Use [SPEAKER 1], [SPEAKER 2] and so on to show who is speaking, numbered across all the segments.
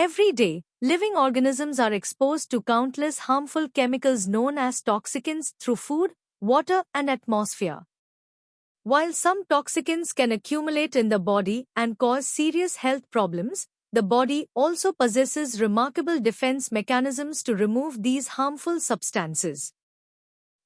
[SPEAKER 1] Every day, living organisms are exposed to countless harmful chemicals known as toxicants through food, water, and atmosphere. While some toxicants can accumulate in the body and cause serious health problems, the body also possesses remarkable defense mechanisms to remove these harmful substances.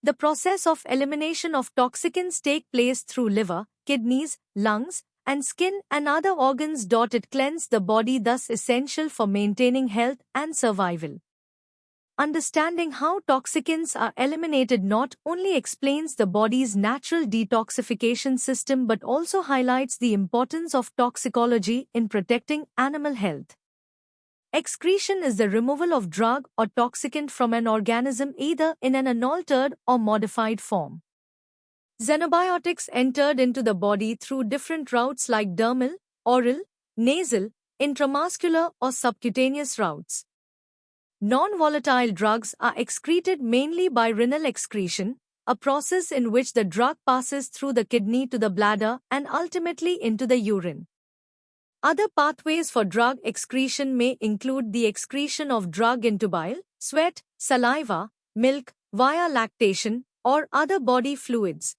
[SPEAKER 1] The process of elimination of toxicants takes place through liver, kidneys, lungs, and skin and other organs. It cleanses the body, thus essential for maintaining health and survival. Understanding how toxicants are eliminated not only explains the body's natural detoxification system but also highlights the importance of toxicology in protecting animal health. Excretion is the removal of drug or toxicant from an organism either in an unaltered or modified form. Xenobiotics entered into the body through different routes like dermal, oral, nasal, intramuscular or subcutaneous routes. Non-volatile drugs are excreted mainly by renal excretion, a process in which the drug passes through the kidney to the bladder and ultimately into the urine. Other pathways for drug excretion may include the excretion of drug into bile, sweat, saliva, milk, via lactation, or other body fluids.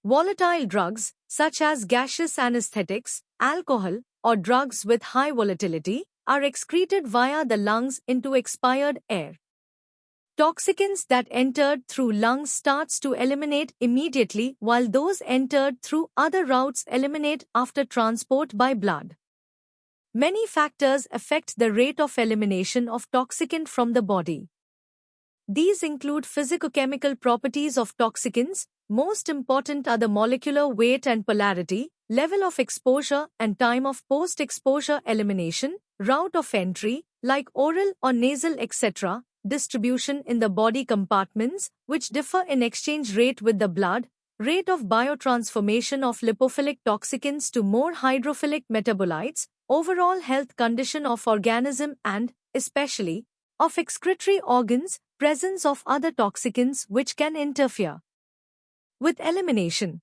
[SPEAKER 1] Volatile drugs, such as gaseous anesthetics, alcohol, or drugs with high volatility, are excreted via the lungs into expired air. Toxicants that entered through lungs starts to eliminate immediately while those entered through other routes eliminate after transport by blood. Many factors affect the rate of elimination of toxicant from the body. These include physicochemical properties of toxicants. Most important are the molecular weight and polarity, level of exposure and time of post-exposure elimination, route of entry, like oral or nasal etc., distribution in the body compartments, which differ in exchange rate with the blood, rate of biotransformation of lipophilic toxicants to more hydrophilic metabolites, overall health condition of organism and, especially, of excretory organs, presence of other toxicants which can interfere with elimination.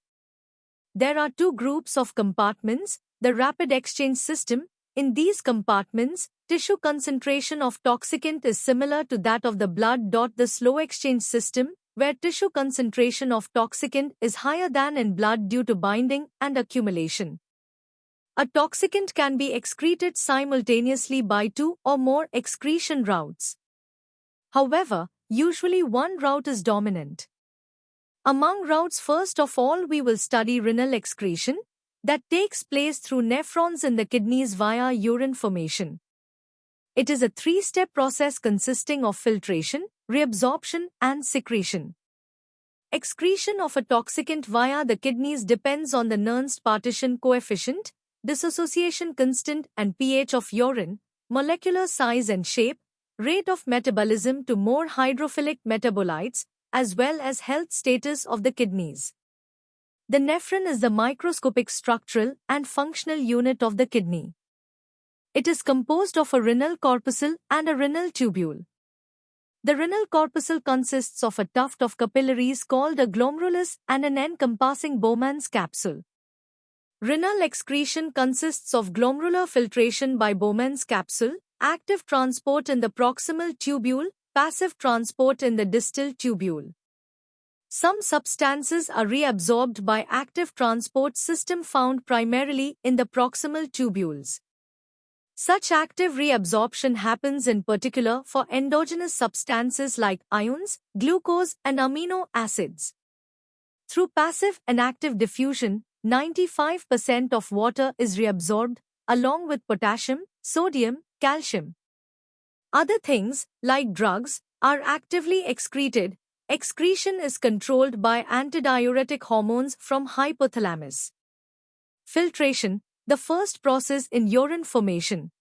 [SPEAKER 1] There are two groups of compartments, the rapid exchange system. In these compartments, tissue concentration of toxicant is similar to that of the blood. The slow exchange system, where tissue concentration of toxicant is higher than in blood due to binding and accumulation. A toxicant can be excreted simultaneously by two or more excretion routes. However, usually one route is dominant. Among routes, first of all we will study renal excretion, that takes place through nephrons in the kidneys via urine formation. It is a three-step process consisting of filtration, reabsorption, and secretion. Excretion of a toxicant via the kidneys depends on the Nernst partition coefficient, dissociation constant, and pH of urine, molecular size and shape, rate of metabolism to more hydrophilic metabolites, as well as health status of the kidneys. The nephron is the microscopic structural and functional unit of the kidney. It is composed of a renal corpuscle and a renal tubule. The renal corpuscle consists of a tuft of capillaries called a glomerulus and an encompassing Bowman's capsule. Renal excretion consists of glomerular filtration by Bowman's capsule, active transport in the proximal tubule, passive transport in the distal tubule. Some substances are reabsorbed by active transport system found primarily in the proximal tubules. Such active reabsorption happens in particular for endogenous substances like ions, glucose, and amino acids. Through passive and active diffusion, 95% of water is reabsorbed, along with potassium, sodium, calcium. Other things, like drugs, are actively excreted. Excretion is controlled by antidiuretic hormones from hypothalamus. Filtration, the first process in urine formation.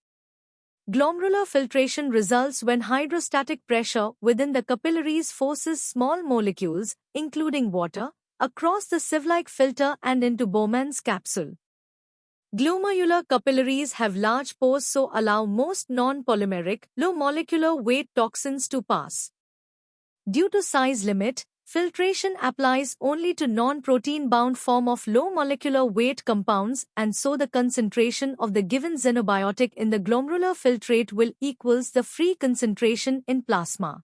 [SPEAKER 1] Glomerular filtration results when hydrostatic pressure within the capillaries forces small molecules, including water, across the sieve-like filter and into Bowman's capsule. Glomerular capillaries have large pores so allow most non-polymeric, low molecular weight toxins to pass. Due to size limit, Filtration applies only to non-protein-bound form of low molecular weight compounds, and so the concentration of the given xenobiotic in the glomerular filtrate will equals the free concentration in plasma.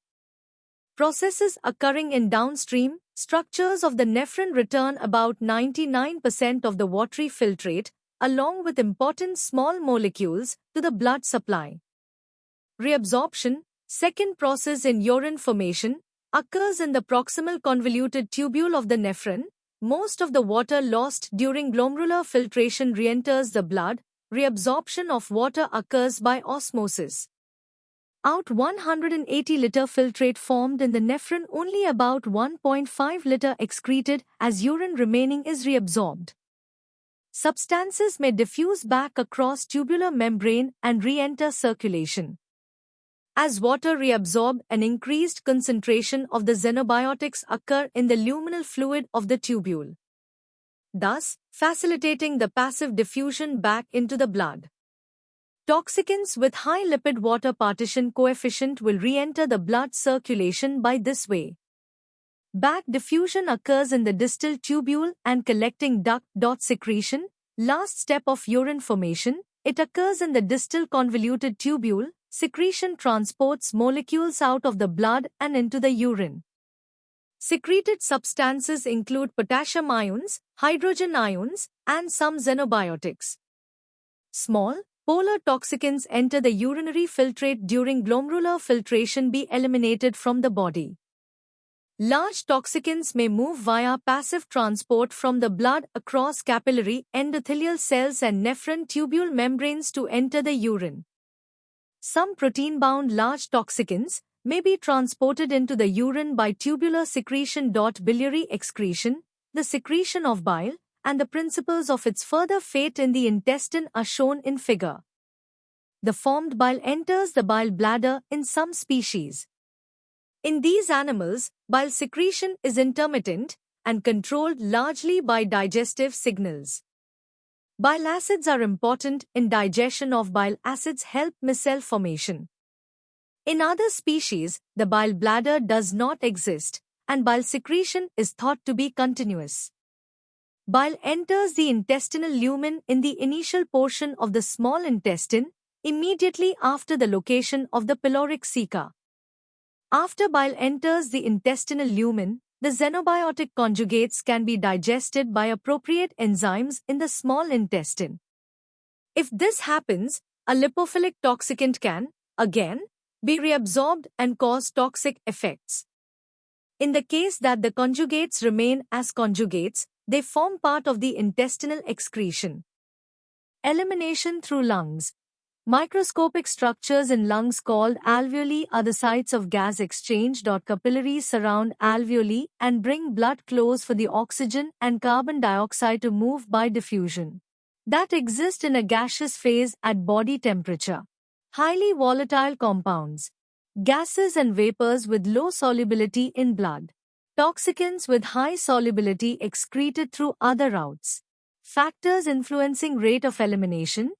[SPEAKER 1] Processes occurring in downstream structures of the nephron return about 99% of the watery filtrate, along with important small molecules, to the blood supply. Reabsorption, second process in urine formation, occurs in the proximal convoluted tubule of the nephron. Most of the water lost during glomerular filtration re-enters the blood. Reabsorption of water occurs by osmosis. Out 180-liter filtrate formed in the nephron, only about 1.5 liter excreted as urine remaining is reabsorbed. Substances may diffuse back across tubular membrane and re-enter circulation. As water reabsorb, an increased concentration of the xenobiotics occur in the luminal fluid of the tubule, thus facilitating the passive diffusion back into the blood. Toxicants with high lipid water partition coefficient will re-enter the blood circulation by this way. Back diffusion occurs in the distal tubule and collecting duct. Secretion, last step of urine formation, it occurs in the distal convoluted tubule. Secretion transports molecules out of the blood and into the urine. Secreted substances include potassium ions, hydrogen ions, and some xenobiotics. Small, polar toxicants enter the urinary filtrate during glomerular filtration, be eliminated from the body. Large toxicants may move via passive transport from the blood across capillary, endothelial cells and nephron tubule membranes to enter the urine. Some protein-bound large toxicants may be transported into the urine by tubular secretion. Biliary excretion, the secretion of bile, and the principles of its further fate in the intestine are shown in figure. The formed bile enters the bile bladder in some species. In these animals, bile secretion is intermittent and controlled largely by digestive signals. Bile acids are important in digestion of bile acids help micelle formation. In other species, the bile bladder does not exist, and bile secretion is thought to be continuous. Bile enters the intestinal lumen in the initial portion of the small intestine, immediately after the location of the pyloric ceca. After bile enters the intestinal lumen, the xenobiotic conjugates can be digested by appropriate enzymes in the small intestine. If this happens, a lipophilic toxicant can, again, be reabsorbed and cause toxic effects. In the case that the conjugates remain as conjugates, they form part of the intestinal excretion. Elimination through lungs. Microscopic structures in lungs called alveoli are the sites of gas exchange. Capillaries surround alveoli and bring blood close for the oxygen and carbon dioxide to move by diffusion. That exist in a gaseous phase at body temperature. Highly volatile compounds. Gases and vapors with low solubility in blood. Toxicants with high solubility excreted through other routes. Factors influencing rate of elimination.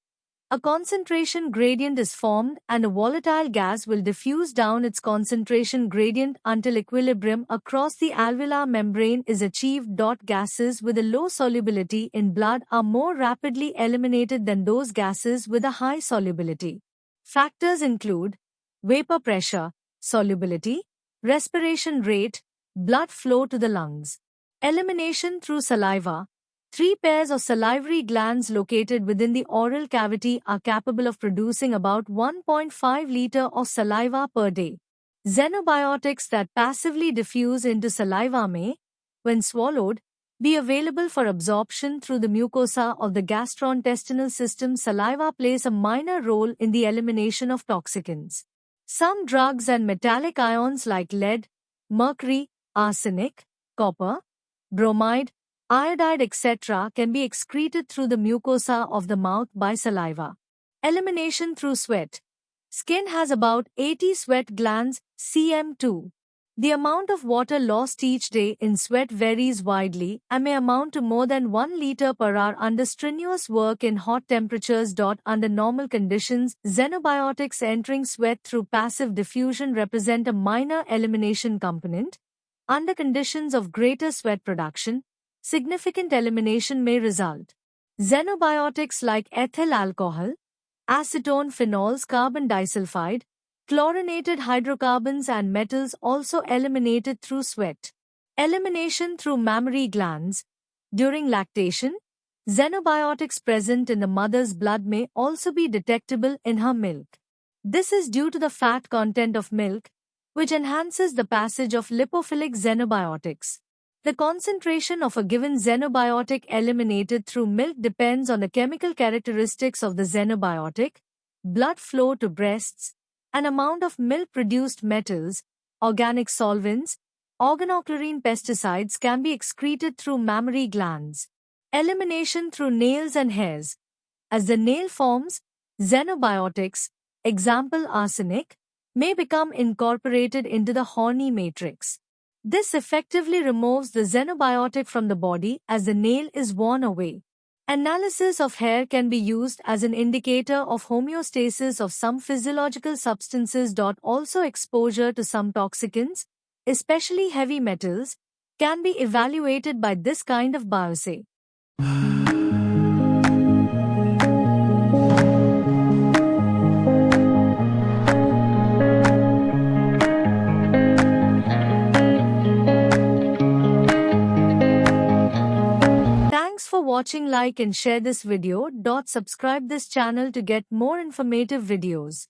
[SPEAKER 1] A concentration gradient is formed and a volatile gas will diffuse down its concentration gradient until equilibrium across the alveolar membrane is achieved. Gases with a low solubility in blood are more rapidly eliminated than those gases with a high solubility. Factors include vapor pressure, solubility, respiration rate, blood flow to the lungs. Elimination through saliva. 3 pairs of salivary glands located within the oral cavity are capable of producing about 1.5 liter of saliva per day. Xenobiotics that passively diffuse into saliva may, when swallowed, be available for absorption through the mucosa of the gastrointestinal system. Saliva plays a minor role in the elimination of toxicants. Some drugs and metallic ions like lead, mercury, arsenic, copper, bromide, iodide etc. can be excreted through the mucosa of the mouth by saliva. Elimination through sweat. Skin has about 80 sweat glands, cm2. The amount of water lost each day in sweat varies widely and may amount to more than 1 liter per hour under strenuous work in hot temperatures. Under normal conditions, xenobiotics entering sweat through passive diffusion represent a minor elimination component. under conditions of greater sweat production, significant elimination may result. Xenobiotics like ethyl alcohol, acetone phenols, carbon disulfide, chlorinated hydrocarbons and metals also eliminated through sweat. Elimination through mammary glands. During lactation, xenobiotics present in the mother's blood may also be detectable in her milk. This is due to the fat content of milk, which enhances the passage of lipophilic xenobiotics. The concentration of a given xenobiotic eliminated through milk depends on the chemical characteristics of the xenobiotic, blood flow to breasts, and amount of milk-produced metals, organic solvents, organochlorine pesticides can be excreted through mammary glands. Elimination through nails and hairs. As the nail forms, xenobiotics, example arsenic, may become incorporated into the horny matrix. This effectively removes the xenobiotic from the body as the nail is worn away. Analysis of hair can be used as an indicator of homeostasis of some physiological substances. Also, exposure to some toxicants, especially heavy metals, can be evaluated by this kind of biopsy. Thanks for watching. Like and share this video. Subscribe this channel to get more informative videos.